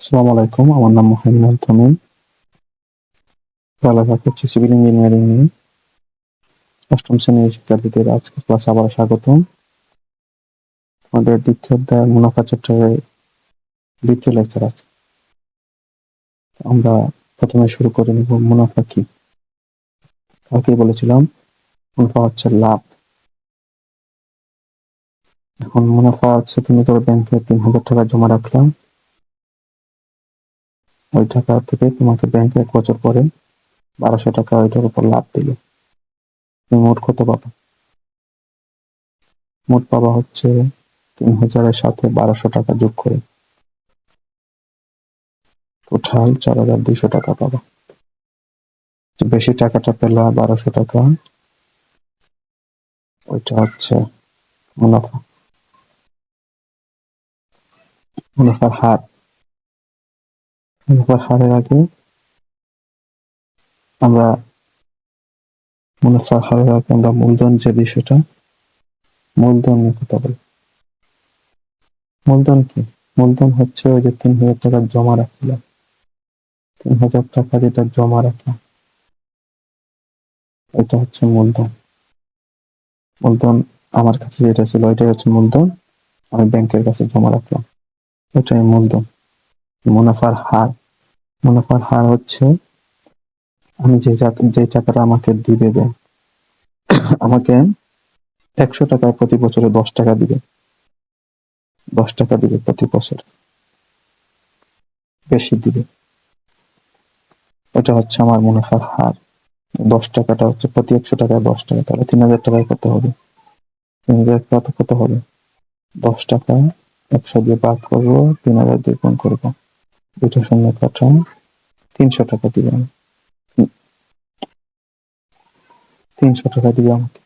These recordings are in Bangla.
আসসালামু আলাইকুম। আমার নাম মোহাম্মদ তামিম। পড়ালেখা করছি সিভিল ইঞ্জিনিয়ারিং নিয়ে। ৮ম শ্রেণীর শিক্ষার্থীদের আজকের ক্লাসে আবার স্বাগতম। আমাদের দ্বিতীয় অধ্যায় মুনাফা চ্যাপ্টারের দ্বিতীয় লেকচার আছে। আমরা প্রথমে শুরু করে নেব মুনাফা কি। কালকেই বলেছিলাম মুনাফা হচ্ছে লাভ। এখন মুনাফা হচ্ছে তুমি ধরো ব্যাংকে ৩,০০০ টাকা জমা রাখলাম, ওই টাকা থেকে তোমাকে ব্যাংকে ১ বছর পরে ১২০০ টাকা ওইটার উপর লাভ দিল। তুমি মোট কত পাবা? মোট পাবা হচ্ছে ৩,০০০-এর সাথে ১২০০ টাকা যোগ করে টোটাল ৪,২০০ টাকা পাবা। বেশি টাকাটা পেলা ১২০০ টাকা, ওইটা হচ্ছে মুনাফা। মুনাফার হার। মুনাফার হারের আগে আমরা মূলধন যে বিষয়টা, মূলধন নিয়ে কথা বলি। মূলধন কি? মূলধন হচ্ছে ওই যে ৩,০০০ টাকা জমা রাখছিলাম, ৩,০০০ টাকা যেটা জমা রাখলাম, এটা হচ্ছে মূলধন। মূলধন আমার কাছে যেটা ছিল ওইটাই হচ্ছে মূলধন, আমি ব্যাংকের কাছে জমা রাখলাম, ওটাই মূলধন। মুনাফার হার। মুনাফার হার হচ্ছে আমি যে টাকাটা আমাকে দিবে ব্যাংক, আমাকে ১০০ টাকায় প্রতি বছরে ১০ টাকা দিবে, ১০ টাকা দিবে প্রতি বছর, বেশি দিবে। এটা হচ্ছে আমার মুনাফার হার। ১০ টাকাটা হচ্ছে প্রতি ১০০ টাকায় ১০ টাকা, তাহলে ৩,০০০ টাকায় কত হবে? ৩,০০০ কত হবে? ১০ টাকা ১০০ দিয়ে ভাগ করবো, ৩,০০০ দিয়ে গুণ করবো, ২টা শূন্য কাটা, ৩০০ টাকা দিবে। ৩০০ টাকা দিবে আমাকে।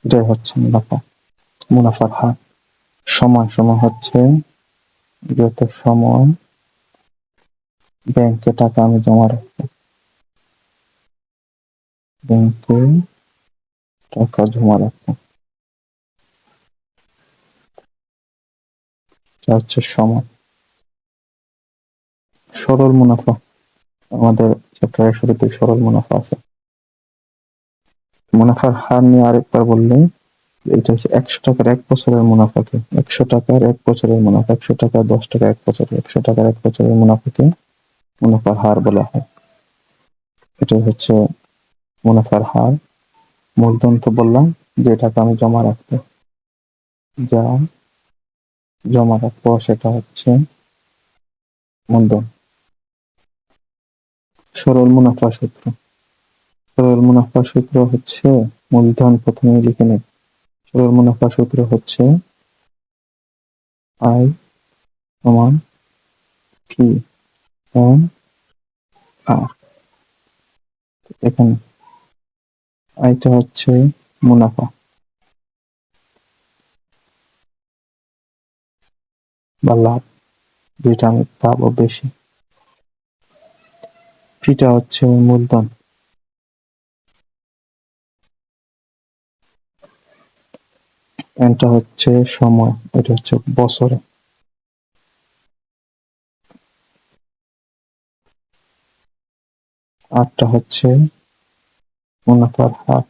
এটাই হচ্ছে মুনাফা। মুনাফার হার। সময়। সময় হচ্ছে যত সময় ব্যাংকে টাকা আমি জমা রাখবো, ব্যাংকে টাকা জমা রাখবো, এটা হচ্ছে সময়। সরল মুনাফা। আমাদের চ্যাপ্টারের শুরুতে সরল মুনাফা আছে। মুনাফার হার নিয়ে আরেকবার বললে, এটা হচ্ছে ১০০ টাকার ১ বছরের মুনাফাকে, ১০০ টাকার ১ বছরের মুনাফা, ১০০ টাকা ১০ টাকা ১ বছরে, ১০০ টাকার ১ বছরের মুনাফাকে মুনাফার হার বলা হয়। এটাই হচ্ছে মুনাফার হার। মূলধন তো বললাম, যে টাকা আমি জমা রাখবো, যা জমা রাখবো সেটা হচ্ছে মূলধন। সরল মুনাফা সূত্র। সরল মুনাফা সূত্র হচ্ছে, মূলধন প্রথমে লিখে নেব। সরল মুনাফা সূত্র হচ্ছে আই সমান পি এন আর। এখানে আইটা হচ্ছে মুনাফা বা লাভ, যেটা আমি পাবো বেশি। পিটা হচ্ছে মূলধন, এনটা হচ্ছে সময়, এটা হচ্ছে বছরে। আরটা হচ্ছে মুনাফার হার।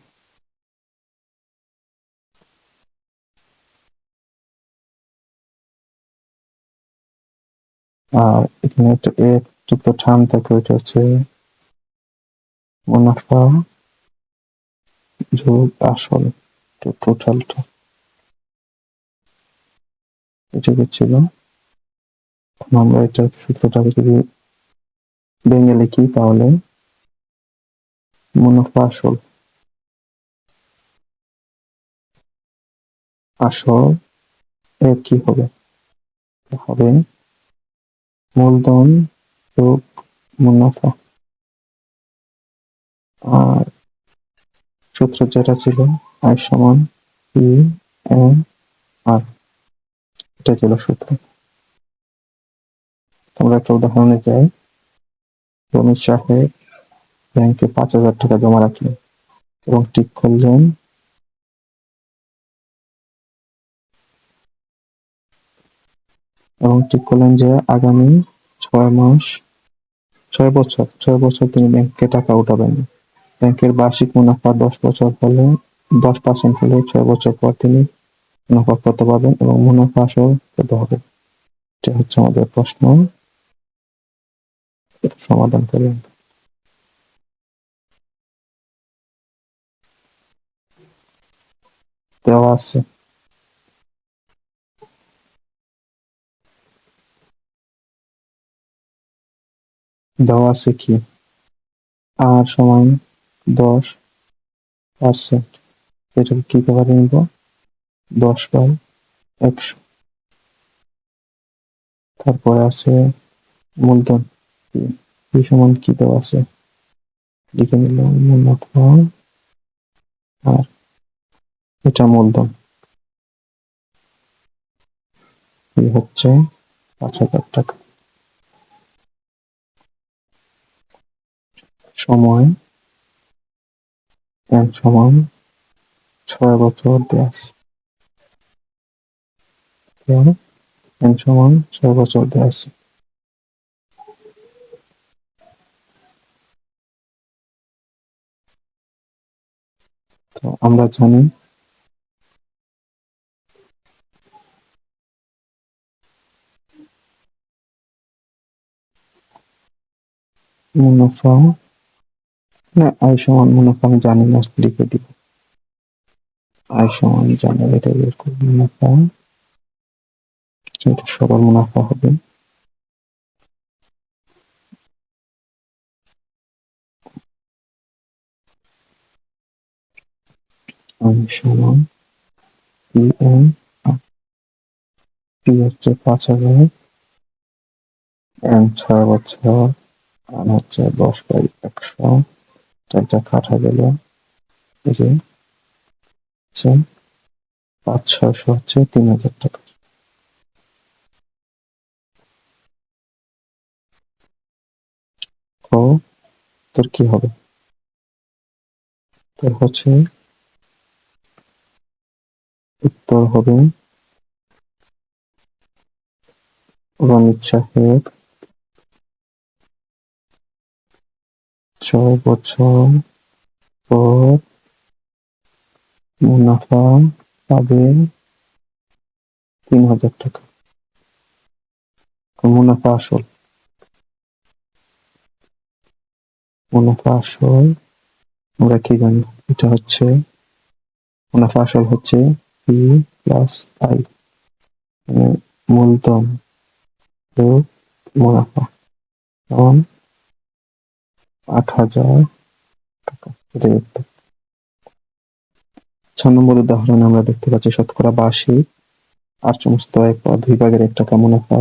আর এখানে একটা একটু টার্ম থাকে, ওইটা হচ্ছে মুনাফা যোগ আসল, টোটালটা। এটাকে ছিল, আমরা এটা সূত্রটাকে যদি ভেঙে লিখি তাহলে মুনাফা আসল, আসল এর কি হবে? হবে মূলধন যোগ মুনাফা। আর সূত্র যেটা ছিল আই সমান পি এন আর, এটা ছিল সূত্র। আমরা একটা উদাহরণে যাই। রমেশ সাহেব ব্যাংকে ৫,০০০ টাকা জমা রাখলেন এবং ঠিক করলেন যে আগামী 6 মাস 6 বছর তিনি ব্যাংকে টাকা উঠাবেন না। ব্যাংকের বার্ষিক মুনাফা 10% হলে 6 বছর পর তিনি মুনাফা কত পাবেন এবং মুনাফা আসল কত হবে? এটা হচ্ছে আমাদের প্রশ্ন। এটা সমাধান করি। দেওয়া আছে কি আর সমান 10%। এটাকে কি করে নিব? 10/100। তারপরে আছে মূলধন কি সমান কি দেওয়া আছে লিখে নিলাম মুনাফা আর এটা মূলধন এই হচ্ছে 5,000 টাকা। সময় n সমান 6 বছর দেওয়া আছে। n সমান 6 বছর দেওয়া আছে। তো আমরা জানি মুনাফা না আয় সমান মুনাফা আমি জানি না, লিখে দিব আয় সমান জানি এটা বের করব মুনাফা এটা সরল মুনাফা হবে আয় সমান PN P হচ্ছে 5,000 n 6 বছর আর হচ্ছে 10/100 এটা কাটা গেল এই যে 5,600 হচ্ছে 3,000 টাকা। তো তোর কি হবে? তোর হচ্ছে উত্তর হবে রনিত সাহেব 6 বছর পর মুনাফা পাবে 3,000 টাকা। মুনাফা আসল আমরা কি জানি? এটা হচ্ছে মুনাফা আসল হচ্ছে P প্লাস I মানে মূলধন যোগ মুনাফা সমান 8,000 টাকা। এটাই উত্তর। 6 নম্বর উদাহরণে আমরা দেখতে পাচ্ছি শতকরা 82 আর সমস্ত 2/1 টাকা মুনাফা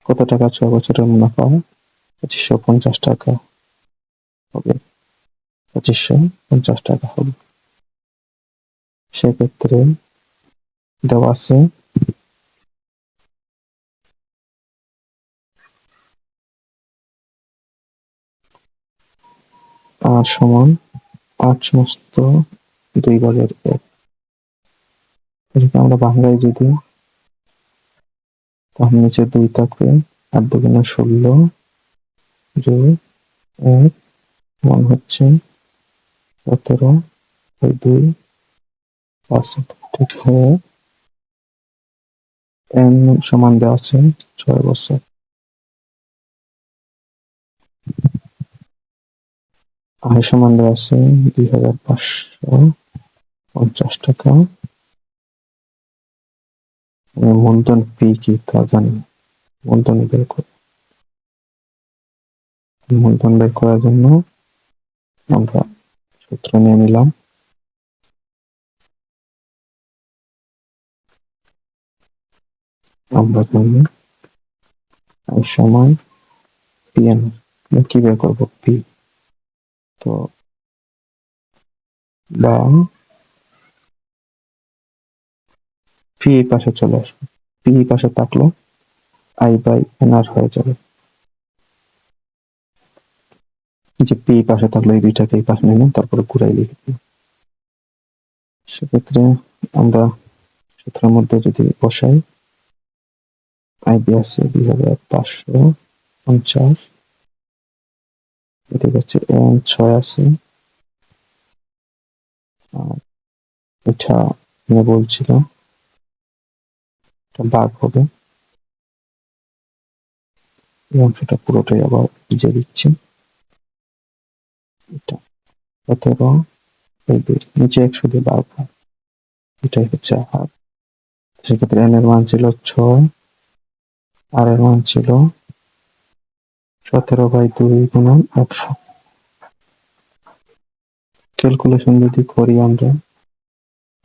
কত টাকা 6 বছরের মুনাফা 2550 টাকা হবে। 2550 টাকা হবে। সেক্ষেত্রে দেওয়া আছে আর সমান 8 সমস্ত 2/1। এটাকে আমরা বাংলায় যদি তাহলে নিচে 2 থাকবে 8 দুগুণে 16 যোগ 1 মান হচ্ছে 17/2%। ঠিক হয়ে n সমান দেওয়া আছে 6 বছর। আয় সমান দেওয়া আছে 2,550 টাকা। মূলধন P কি তা জানি না। মূলধন বের করার জন্য আমরা সূত্র নিয়ে নিলাম। আমরা জানি আয় সমান PN কি বের করবো P। তো বা P এই পাশে চলে আসবে। P এই পাশে থাকলো I/NR হয়ে যাবে। যে P এই পাশে থাকলো এই দুইটাকে এই পাশে নিলাম তারপরে ঘুরাই লিখে দিলাম। সেক্ষেত্রে আমরা সূত্রের মধ্যে যদি বসাই I দিয়ে আছে 2,500 50, এদিকে হচ্ছে n 6 আছে। আর এটা আমি বলছিলাম এটা ভাগ হবে, এই অংশটা পুরোটাই আবার বুঝিয়ে দিচ্ছি। এটা 17, এই নিচে 100 দিয়ে ভাগ হয়, এটাই হচ্ছে হার। সেক্ষেত্রে n এর মান ছিল 6, আর এর মান ছিল 17/2 গুণন 100। ক্যালকুলেশন যদি করি আমরা,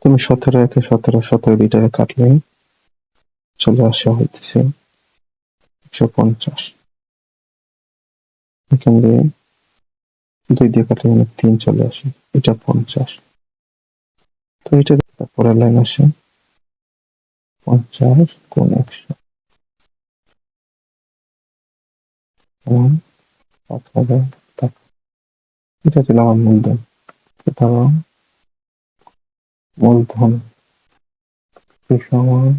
তুমি 17 একে 17, 17 দুইটাকে কাটলে চলে আসা হইতেছে 150। এখান দিয়ে 2 দিয়ে কাটলে 3 চলে আসে, এটা 50। তো এটা পরের লাইন আসে 50 গুণ 100 সমান 5,000 টাকা। এটা ছিল আমার মূলধন। এটা হলো মূলধন সমান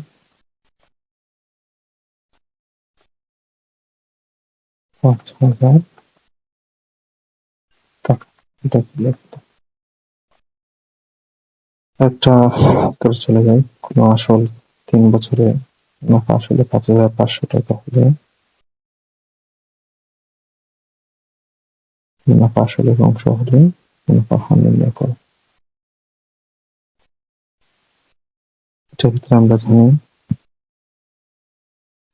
5,000 টাকা। এটা ছিল একটা উত্তর চলে যায়। কোনো আসল 3 বছরে মুনাফা আসলে 5,500 টাকা হলে মুনাফা আসলে অংশ হলে মুনাফা হার নির্ণয় করো। এটার ভিতরে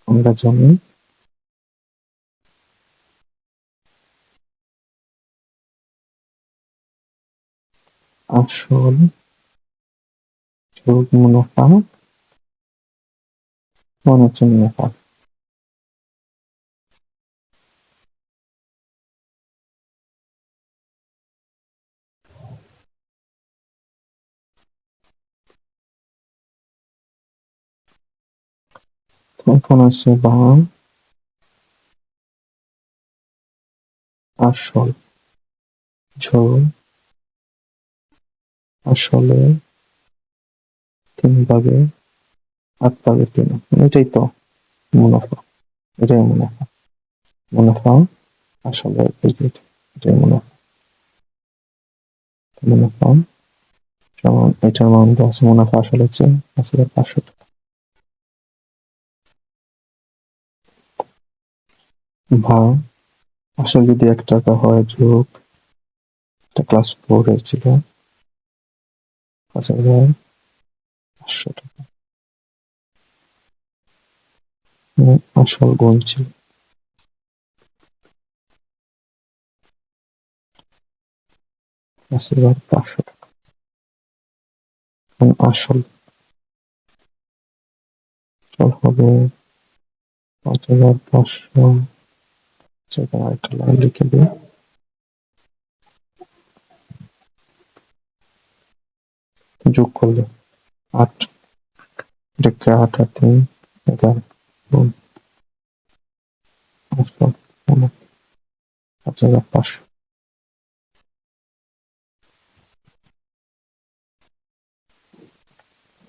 আমরা জানি আসল যোগ মুনাফা মনে হচ্ছে মুনাফা। এখন আছে বা আসল যোগ আসলে 3/8 এটাই তো মুনাফা। এটাই মুনাফা। মুনাফা আসলে এটাই মুনাফা। মুনাফা যেমন এটার মান আছে, মুনাফা আসলে হচ্ছে 5,500 টাকা। ভাগ আসলে যদি 1 টাকা হয় যোগ, এটা ক্লাস 4 এ ছিল 5,500 টাকা। আসল গুণ ছিল 5,500 টাকা। আসল হবে 5,500। সেখানে একটা লাইন লিখে দিই, যোগ করলে 8, এটাকে 8 আর 3 11 গুণ 5,500।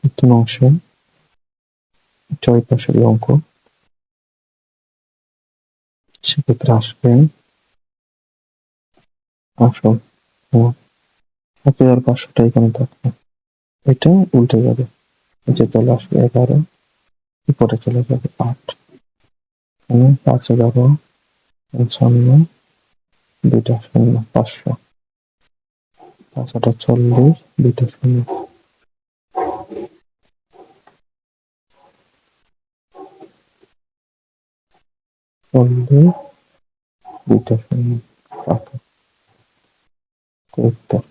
নতুন অংশে ওই পাশের অঙ্ক, সেক্ষেত্রে আসবে আসল 5,500টা এখানে থাকবে, এটা উল্টে যাবে, নিচে চলে আসবে 11, উপরে চলে যাবে 8, 5,11 দুইটা শূন্য 500, 5,840 দুইটা শূন্য 40 দুইটা শূন্য টাকা। উত্তর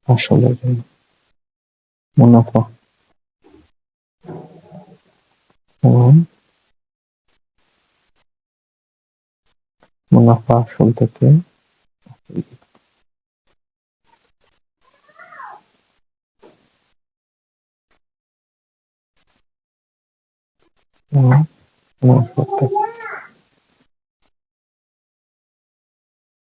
আসলে মুনাফা এবং মুনাফা আসল থেকে মুনাফা